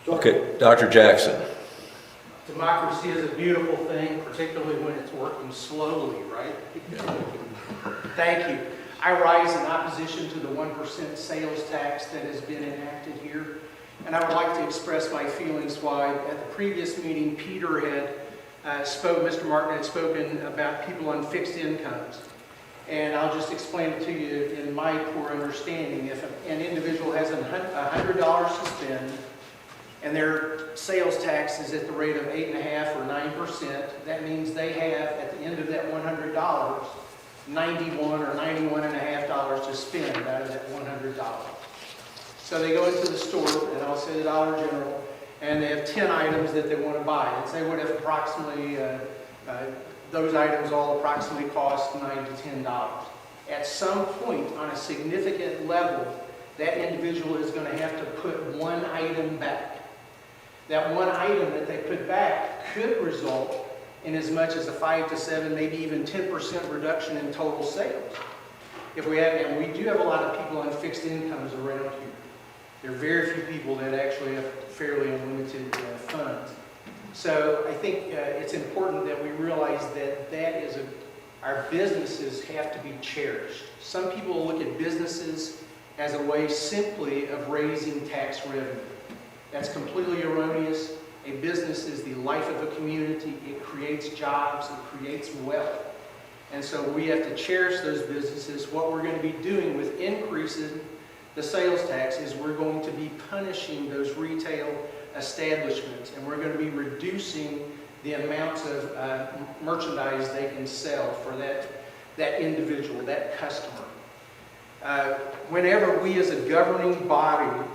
Okay, Dr. Jackson. Democracy is a beautiful thing, particularly when it's working slowly, right? Thank you. I rise in opposition to the 1% sales tax that has been enacted here. And I would like to express my feelings why at the previous meeting, Mr. Martin had spoken about people on fixed incomes. And I'll just explain it to you in my poor understanding. If an individual has $100 to spend, and their sales tax is at the rate of 8.5% or 9%, that means they have, at the end of that $100, $91 or $91.50 to spend out of that $100. So they go into the store, and I'll say the Dollar General, and they have 10 items that they want to buy. And say what if approximately, those items all approximately cost $9 to $10. At some point on a significant level, that individual is going to have to put one item back. That one item that they put back could result in as much as a 5 to 7, maybe even 10% reduction in total sales. If we have, and we do have a lot of people on fixed incomes around here. There are very few people that actually have fairly unlimited funds. So I think it's important that we realize that our businesses have to be cherished. Some people look at businesses as a way simply of raising tax revenue. That's completely erroneous. A business is the life of a community. It creates jobs, it creates wealth. And so we have to cherish those businesses. What we're going to be doing with increasing the sales tax is we're going to be punishing those retail establishments, and we're going to be reducing the amounts of merchandise they can sell for that individual, that customer. Whenever we as a governing body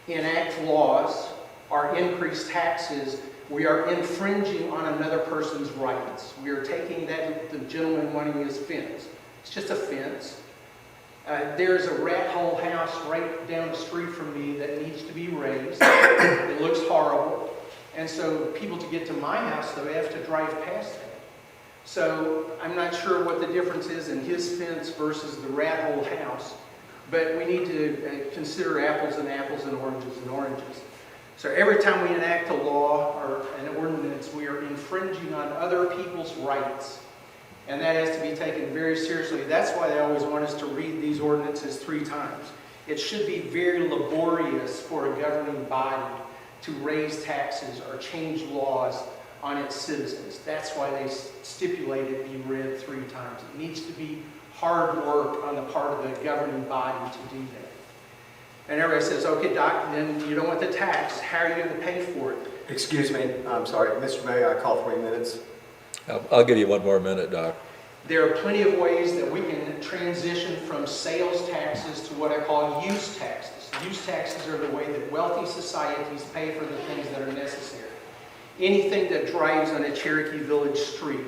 enact laws or increase taxes, we are infringing on another person's rights. We are taking that, the gentleman wanting his fence. It's just a fence. There's a rat hole house right down the street from me that needs to be raised. It looks horrible. And so people to get to my house, though, have to drive past that. So I'm not sure what the difference is in his fence versus the rat hole house, but we need to consider apples and apples and oranges and oranges. So every time we enact a law or an ordinance, we are infringing on other people's rights. And that has to be taken very seriously. That's why they always want us to read these ordinances 3 times. It should be very laborious for a governing body to raise taxes or change laws on its citizens. That's why they stipulate it be read 3 times. It needs to be hard work on the part of the governing body to do that. And everybody says, okay, Doc, then you don't want the tax. How are you going to pay for it? Excuse me, I'm sorry. Mr. Mayor, I call 3 minutes. I'll give you 1 more minute, Doc. There are plenty of ways that we can transition from sales taxes to what I call use taxes. Use taxes are the way that wealthy societies pay for the things that are necessary. Anything that drives on a Cherokee Village street,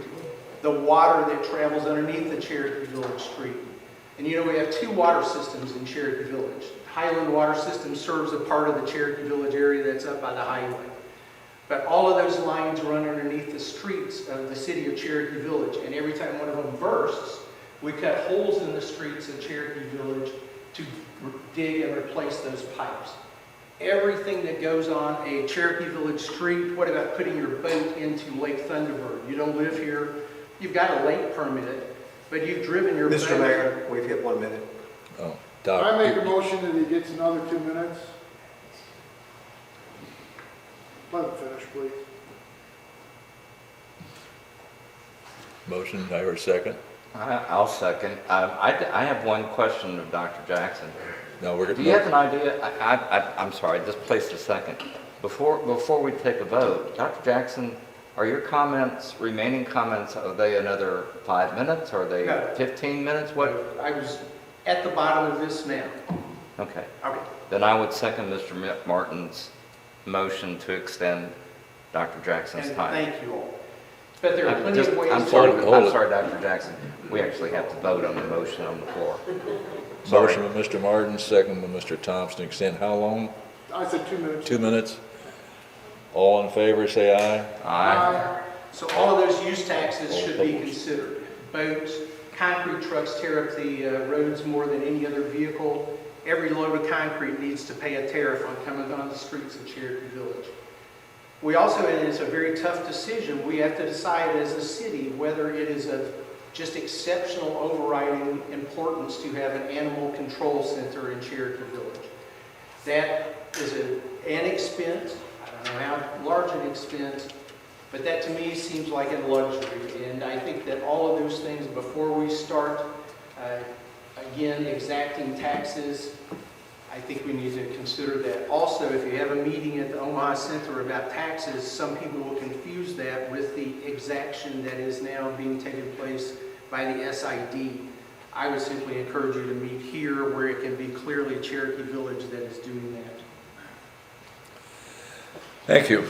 the water that travels underneath the Cherokee Village street. And you know, we have 2 water systems in Cherokee Village. Highland Water System serves a part of the Cherokee Village area that's up by the highway. But all of those lines run underneath the streets of the city of Cherokee Village. And every time one of them bursts, we cut holes in the streets of Cherokee Village to dig and replace those pipes. Everything that goes on a Cherokee Village street, what about putting your boat into Lake Thunderbird? You don't live here, you've got a lake permit, but you've driven your boat. Mr. Mayor, we've hit 1 minute. Oh, Doc. I make a motion that he gets another 2 minutes. Let him finish, please. Motion, I heard second. I'll second. I have one question of Dr. Jackson. No, we're Do you have an idea? I'm sorry, just placed a second. Before we take a vote, Dr. Jackson, are your remaining comments, are they another 5 minutes? Are they No. 15 minutes? What? I was at the bottom of this now. Okay. Okay. Then I would second Mr. Martin's motion to extend Dr. Jackson's And time. thank you all. But there are plenty of ways. I'm sorry, Hold it. Dr. Jackson. We actually have to vote on the motion on the floor. Motion by Mr. Martin, second by Mr. Thompson. Extend how long? I said 2 minutes. 2 minutes. All in favor, say aye. Aye. So all of those use taxes should be considered. Boats, concrete trucks tear up the roads more than any other vehicle. every load of concrete needs to pay a tariff on coming on the streets of Cherokee Village. We also, and it's a very tough decision, we have to decide as a city whether it is of just exceptional overriding importance to have an animal control center in Cherokee Village. That is an expense, I don't know how large an expense, but that to me seems like a luxury. And I think that all of those things, before we start, again, exacting taxes, I think we need to consider that. Also, if you have a meeting at the Omaha Center about taxes, some people will confuse that with the exaction that is now being taken place by the SID. I would simply encourage you to meet here where it can be clearly Cherokee Village that is doing that. Thank you.